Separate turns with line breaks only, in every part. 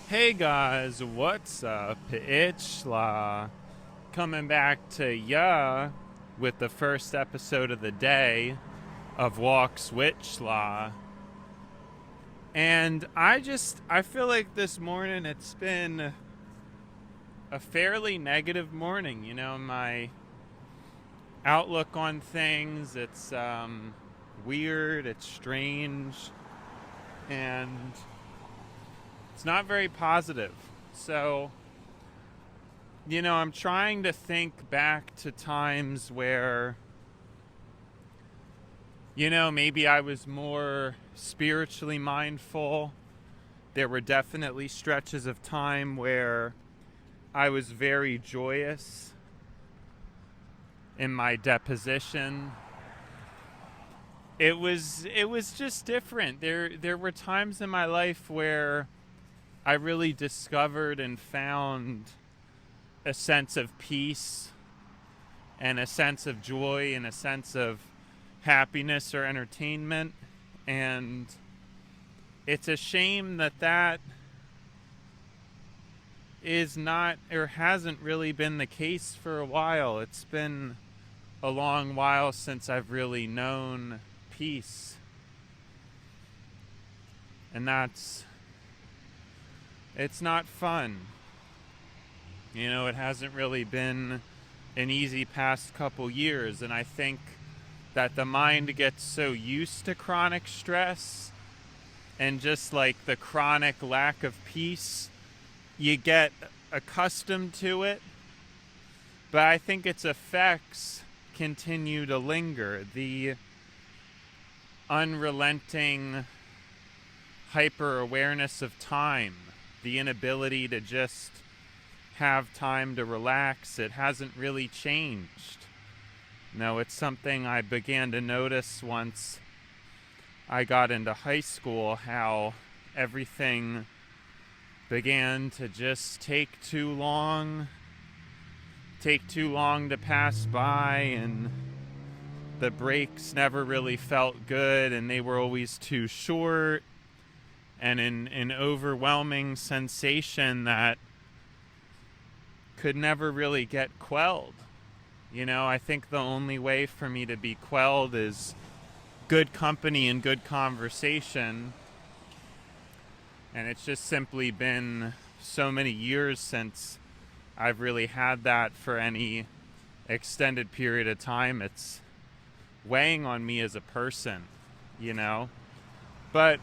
Hey guys, what's up? It's coming back to ya with the first episode of the day of Walks with Schla. And I feel like this morning it's been a fairly negative morning. My outlook on things, it's weird, it's strange, and it's not very positive. So, I'm trying to think back to times where, maybe I was more spiritually mindful. There were definitely stretches of time where I was very joyous in my deposition. It was just different. There were times in my life where I really discovered and found a sense of peace and a sense of joy and a sense of happiness or entertainment. And it's a shame that is not or hasn't really been the case for a while. It's been a long while since I've really known peace. And it's not fun. It hasn't really been an easy past couple years, and I think that the mind gets so used to chronic stress and just like the chronic lack of peace, you get accustomed to it. But I think its effects continue to linger. The unrelenting hyper awareness of time, the inability to just have time to relax, it hasn't really changed. No, it's something I began to notice once I got into high school, how everything began to just take too long to pass by, and the breaks never really felt good, and they were always too short, and an overwhelming sensation that could never really get quelled. I think the only way for me to be quelled is good company and good conversation. And it's just simply been so many years since I've really had that for any extended period of time. It's weighing on me as a person, But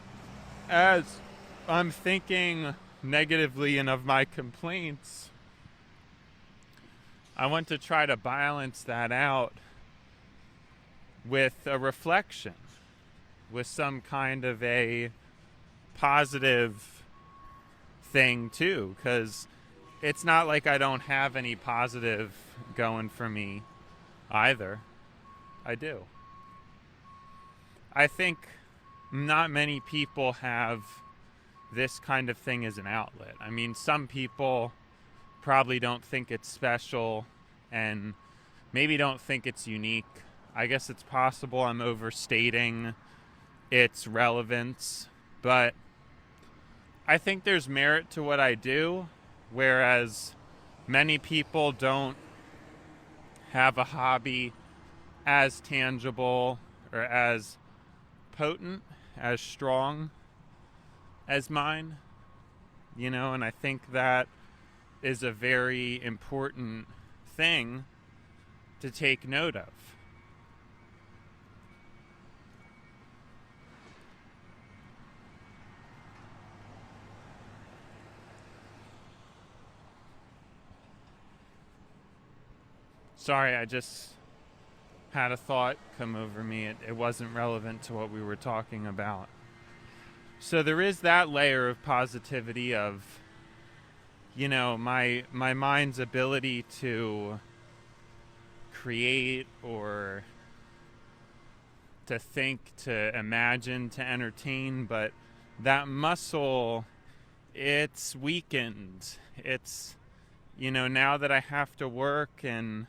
as I'm thinking negatively and of my complaints, I want to try to balance that out with a reflection, with some kind of a positive thing too, because it's not like I don't have any positive going for me either. I do. I think not many people have this kind of thing as an outlet. I mean, some people probably don't think it's special and maybe don't think it's unique. I guess it's possible I'm overstating its relevance, but I think there's merit to what I do, whereas many people don't have a hobby as tangible or as potent, as strong as mine, and I think that is a very important thing to take note of. Sorry, I just had a thought come over me. It wasn't relevant to what we were talking about. So there is that layer of positivity of, my mind's ability to create or to think, to imagine, to entertain, but that muscle, it's weakened. It's, now that I have to work and,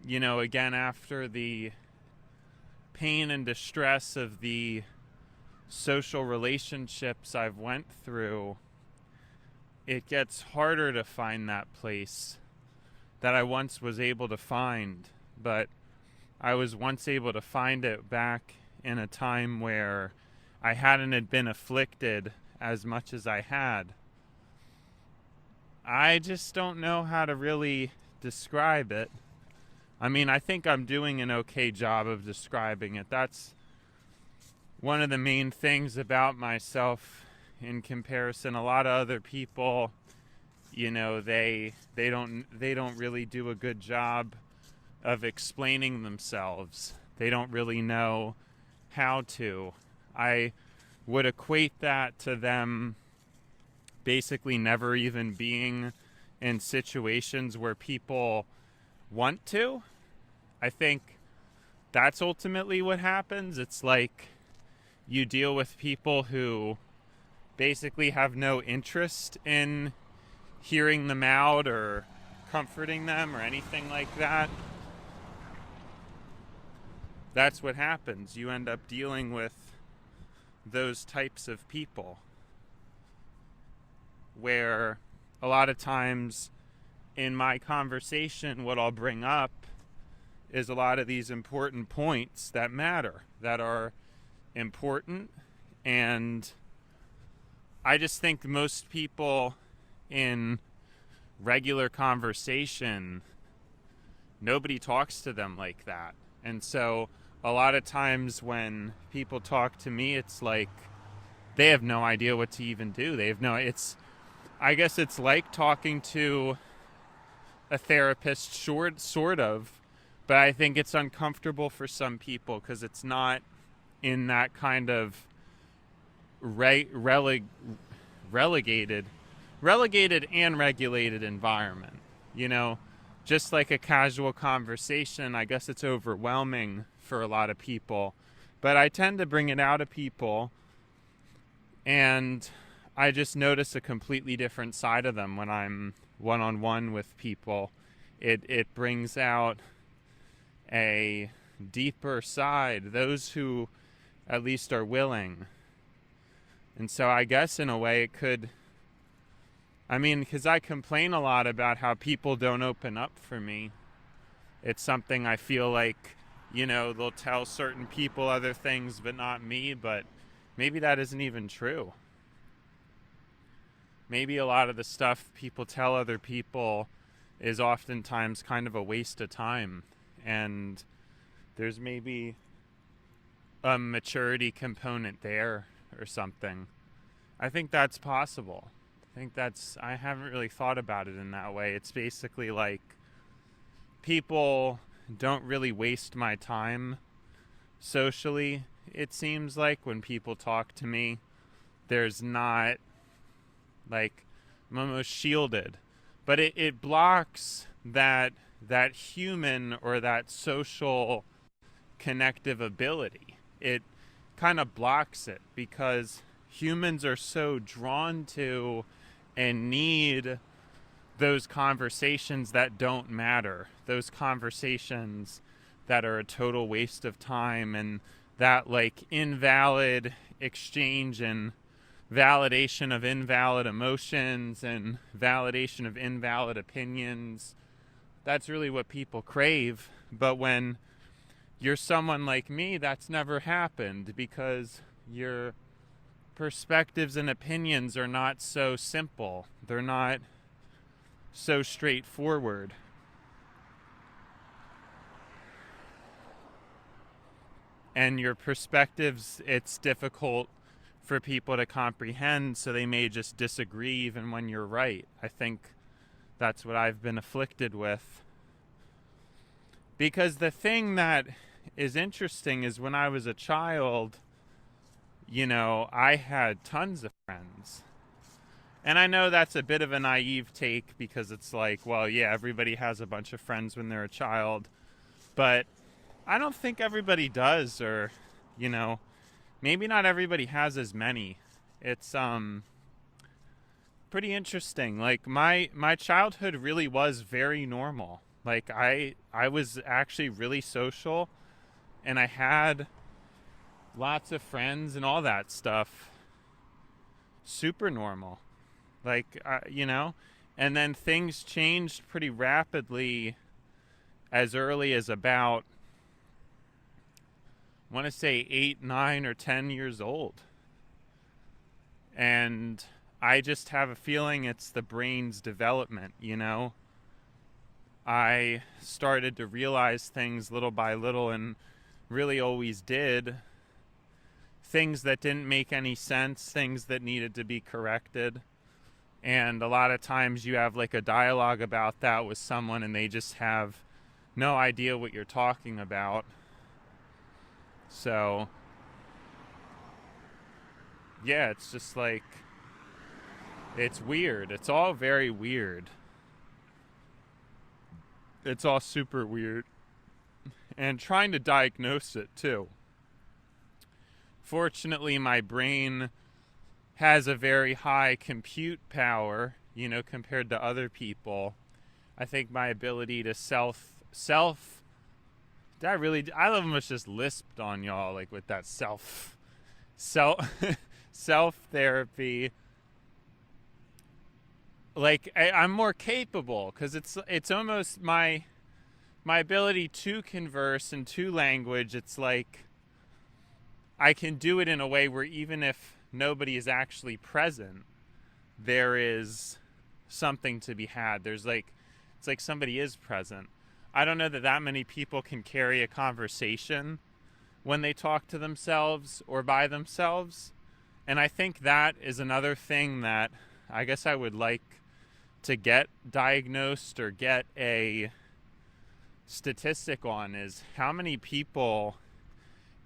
again, after the pain and distress of the social relationships I've went through, it gets harder to find that place that I once was able to find. But I was once able to find it back in a time where I hadn't had been afflicted as much as I had. I just don't know how to really describe it. I mean, I think I'm doing an okay job of describing it. That's one of the main things about myself in comparison. A lot of other people, you know, they don't really do a good job of explaining themselves. They don't really know how to. I would equate that to them basically never even being in situations where people want to. I think that's ultimately what happens. It's like you deal with people who basically have no interest in hearing them out or comforting them or anything like that. That's what happens. You end up dealing with those types of people where a lot of times in my conversation, what I'll bring up is a lot of these important points that matter, that are important. And I just think most people in regular conversation, nobody talks to them like that. And so a lot of times when people talk to me, it's like they have no idea what to even do. I guess it's like talking to a therapist, sort of, but I think it's uncomfortable for some people because it's not in that kind of relegated and regulated environment. You know, just like a casual conversation, I guess it's overwhelming for a lot of people, but I tend to bring it out of people, and I just notice a completely different side of them when I'm one-on-one with people. It brings out a deeper side, those who at least are willing. And so I guess in a way it could, I mean, because I complain a lot about how people don't open up for me. It's something I feel like, you know, they'll tell certain people other things but not me, but maybe that isn't even true. Maybe a lot of the stuff people tell other people is oftentimes kind of a waste of time, and there's maybe a maturity component there or something. I think that's possible. I haven't really thought about it in that way. It's basically like people don't really waste my time socially. It seems like when people talk to me, there's not, like, I'm almost shielded, but it blocks that human or that social connective ability. It kind of blocks it because humans are so drawn to and need those conversations that don't matter, those conversations that are a total waste of time, and that like invalid exchange and validation of invalid emotions and validation of invalid opinions. That's really what people crave. But when you're someone like me, that's never happened because your perspectives and opinions are not so simple. They're not so straightforward. And your perspectives, it's difficult for people to comprehend, so they may just disagree even when you're right. I think that's what I've been afflicted with. Because the thing that is interesting is when I was a child, you know, I had tons of friends. And I know that's a bit of a naive take because it's like, well, yeah, everybody has a bunch of friends when they're a child. But I don't think everybody does, or, you know, maybe not everybody has as many. It's pretty interesting. Like my childhood really was very normal. Like I was actually really social, and I had lots of friends and all that stuff. Super normal. Like, and then things changed pretty rapidly as early as about, I want to say 8, 9, or 10 years old. And I just have a feeling it's the brain's development, I started to realize things little by little, and really always did. Things that didn't make any sense, things that needed to be corrected. And a lot of times you have like a dialogue about that with someone and they just have no idea what you're talking about. So, yeah, it's just like, it's weird. It's all very weird. It's all super weird. And trying to diagnose it too. Fortunately, my brain has a very high compute power, compared to other people. I think my ability to I almost just lisped on y'all, like with that self therapy. Like I'm more capable, because it's almost my ability to converse in two language. It's like I can do it in a way where even if nobody is actually present, there is something to be had. It's like somebody is present. I don't know that many people can carry a conversation when they talk to themselves or by themselves. And I think that is another thing that I guess I would like to get diagnosed or get a statistic on, is how many people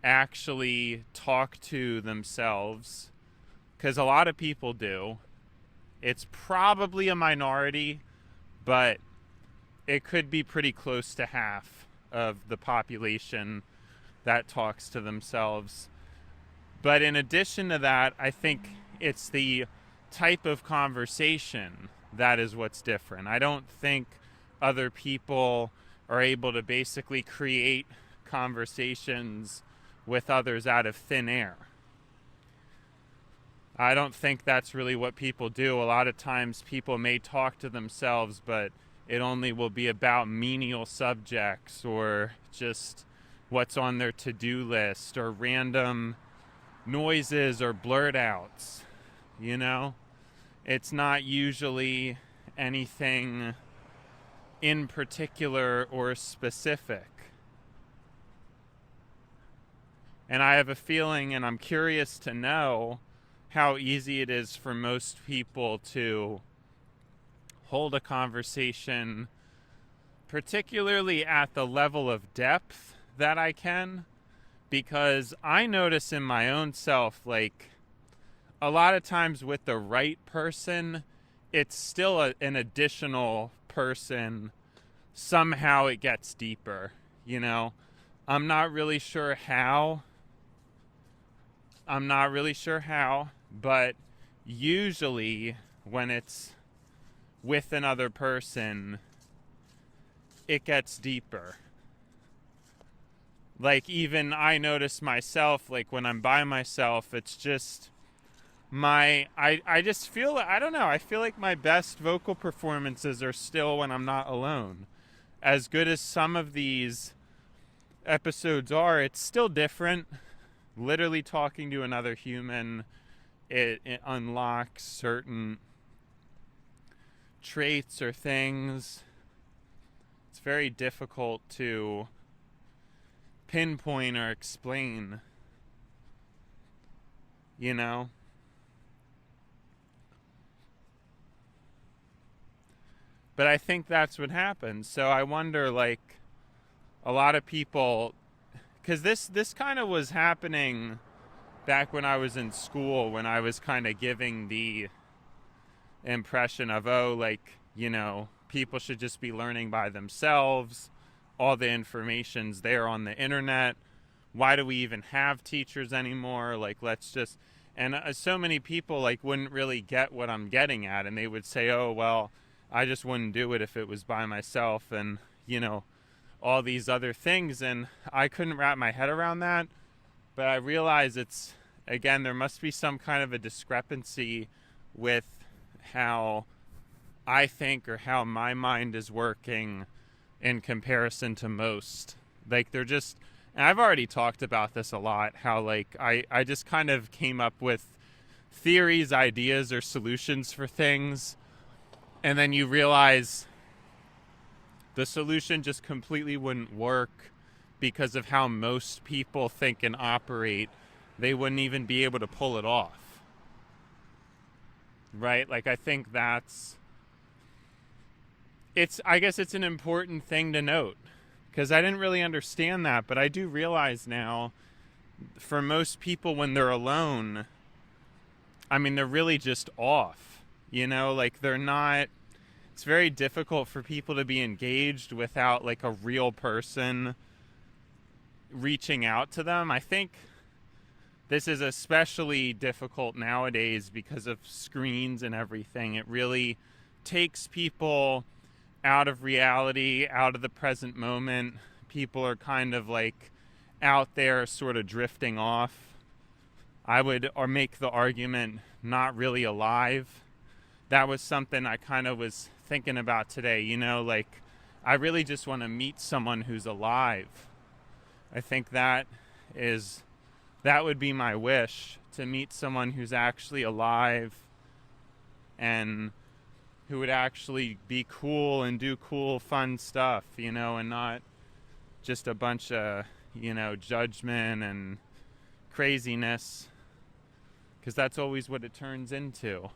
actually talk to themselves. Because a lot of people do. It's probably a minority, but it could be pretty close to half of the population that talks to themselves. But in addition to that, I think it's the type of conversation that is what's different. I don't think other people are able to basically create conversations with others out of thin air. I don't think that's really what people do. A lot of times people may talk to themselves, but it only will be about menial subjects or just what's on their to-do list or random noises or blurt outs. It's not usually anything in particular or specific. And I have a feeling, and I'm curious to know how easy it is for most people to hold a conversation, particularly at the level of depth that I can, because I notice in my own self, like, a lot of times with the right person, it's still an additional person. Somehow it gets deeper, I'm not really sure how. But usually when it's with another person, it gets deeper. Like, even I notice myself, like when I'm by myself, it's just I just feel, I don't know, I feel like my best vocal performances are still when I'm not alone. As good as some of these episodes are, it's still different. Literally talking to another human, it unlocks certain traits or things. It's very difficult to pinpoint or explain, But I think that's what happens. So I wonder, like, a lot of people, because this kind of was happening back when I was in school, when I was kind of giving the impression of, people should just be learning by themselves. All the information's there on the internet. Why do we even have teachers anymore? Like, let's just... And so many people, like, wouldn't really get what I'm getting at. And they would say, oh, well, I just wouldn't do it if it was by myself. And, all these other things. And I couldn't wrap my head around that. But I realize it's, again, there must be some kind of a discrepancy with how I think or how my mind is working in comparison to most. Like they're just, and I've already talked about this a lot, how like I just kind of came up with theories, ideas, or solutions for things, and then you realize the solution just completely wouldn't work because of how most people think and operate. They wouldn't even be able to pull it off. Right? Like I think I guess it's an important thing to note, because I didn't really understand that, but I do realize now, for most people when they're alone, I mean, they're really just off, like they're not, it's very difficult for people to be engaged without like a real person reaching out to them. I think this is especially difficult nowadays because of screens and everything. It really takes people out of reality, out of the present moment. People are kind of like out there sort of drifting off. I would or make the argument not really alive. That was something I kind of was thinking about today, like I really just want to meet someone who's alive. I think that would be my wish, to meet someone who's actually alive and who would actually be cool and do cool, fun stuff, and not just a bunch of, judgment and craziness. Because that's always what it turns into.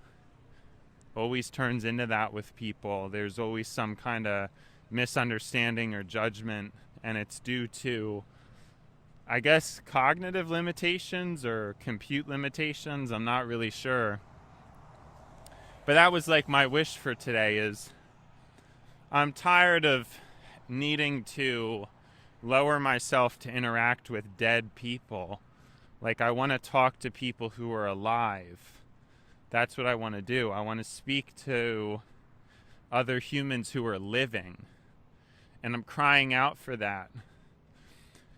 Always turns into that with people. There's always some kind of misunderstanding or judgment, and it's due to, I guess, cognitive limitations or compute limitations. I'm not really sure. But that was like my wish for today is I'm tired of needing to lower myself to interact with dead people. Like I want to talk to people who are alive. That's what I want to do. I want to speak to other humans who are living. And I'm crying out for that.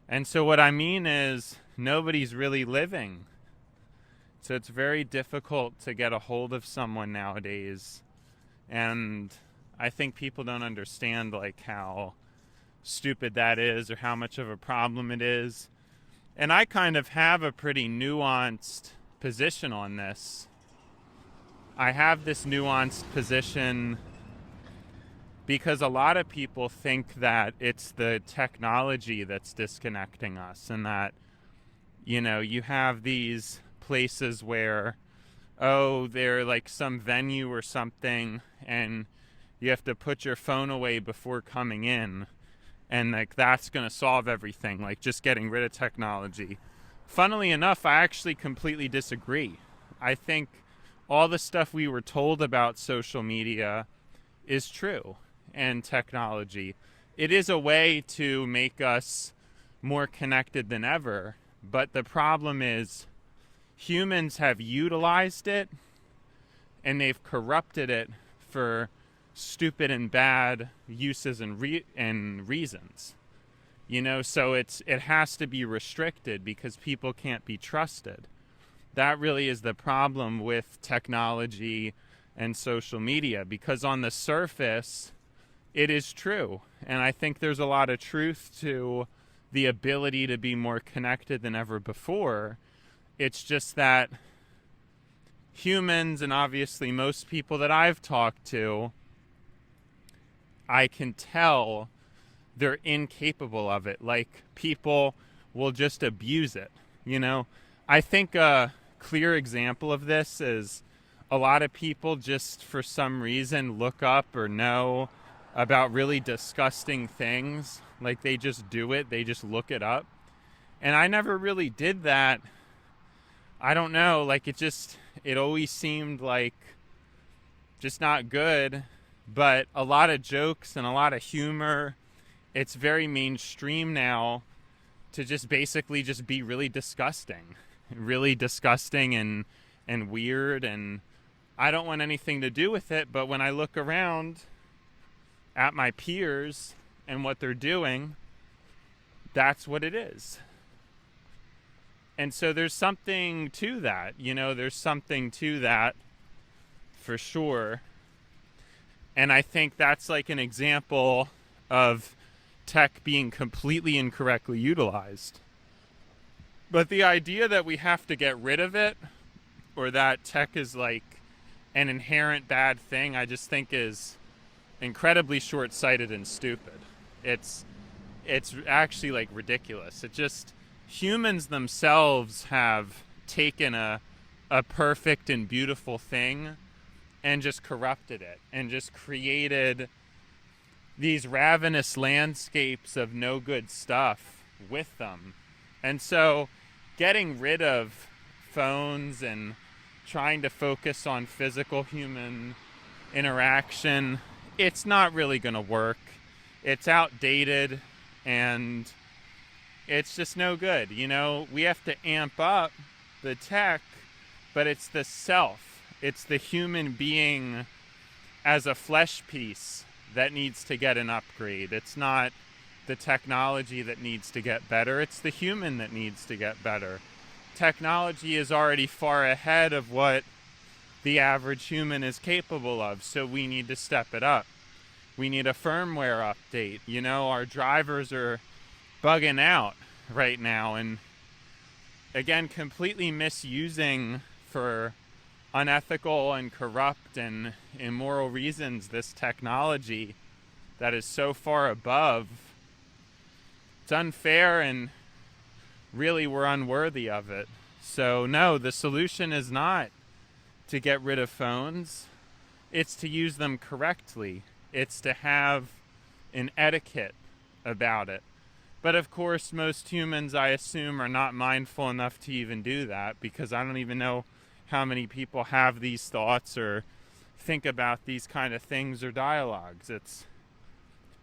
And so what I mean is nobody's really living. So it's very difficult to get a hold of someone nowadays. And I think people don't understand like how stupid that is or how much of a problem it is. And I kind of have a pretty nuanced position on this. I have this nuanced position because a lot of people think that it's the technology that's disconnecting us, and that, you have these places where, they're like some venue or something, and you have to put your phone away before coming in, and like that's going to solve everything, like just getting rid of technology. Funnily enough, I actually completely disagree. I think all the stuff we were told about social media is true, and technology. It is a way to make us more connected than ever, but the problem is humans have utilized it and they've corrupted it for stupid and bad uses and reasons. So it has to be restricted because people can't be trusted. That really is the problem with technology and social media, because on the surface it is true, and I think there's a lot of truth to the ability to be more connected than ever before. It's just that humans, and obviously most people that I've talked to, I can tell they're incapable of it. Like, people will just abuse it, I think a clear example of this is a lot of people just for some reason look up or know about really disgusting things. Like they just do it. They just look it up. And I never really did that. I don't know. Like it always seemed like just not good. But a lot of jokes and a lot of humor. It's very mainstream now to just basically just be really disgusting. Really disgusting and weird. And I don't want anything to do with it. But when I look around at my peers and what they're doing, that's what it is. And so there's something to that, there's something to that for sure. And I think that's like an example of tech being completely incorrectly utilized. But the idea that we have to get rid of it, or that tech is like an inherent bad thing, I just think is incredibly short-sighted and stupid. It's actually like ridiculous. It just, humans themselves have taken a perfect and beautiful thing and just corrupted it and just created these ravenous landscapes of no good stuff with them. And so getting rid of phones and trying to focus on physical human interaction, it's not really going to work. It's outdated and it's just no good. You know, we have to amp up the tech, but it's the self. It's the human being as a flesh piece that needs to get an upgrade. It's not the technology that needs to get better. It's the human that needs to get better. Technology is already far ahead of what the average human is capable of, so we need to step it up. We need a firmware update. You know, our drivers are bugging out right now and, again, completely misusing for unethical and corrupt and immoral reasons this technology that is so far above. It's unfair and really we're unworthy of it. So no, the solution is not to get rid of phones. It's to use them correctly. It's to have an etiquette about it. But of course, most humans, I assume, are not mindful enough to even do that, because I don't even know how many people have these thoughts or think about these kind of things or dialogues. It's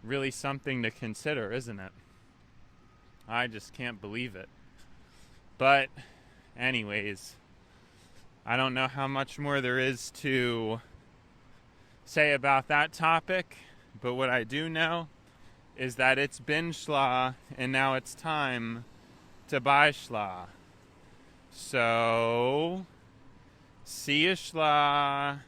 really something to consider, isn't it? I just can't believe it. But anyways, I don't know how much more there is to say about that topic, but what I do know is that it's been schla and now it's time to buy schla. So, see you schla.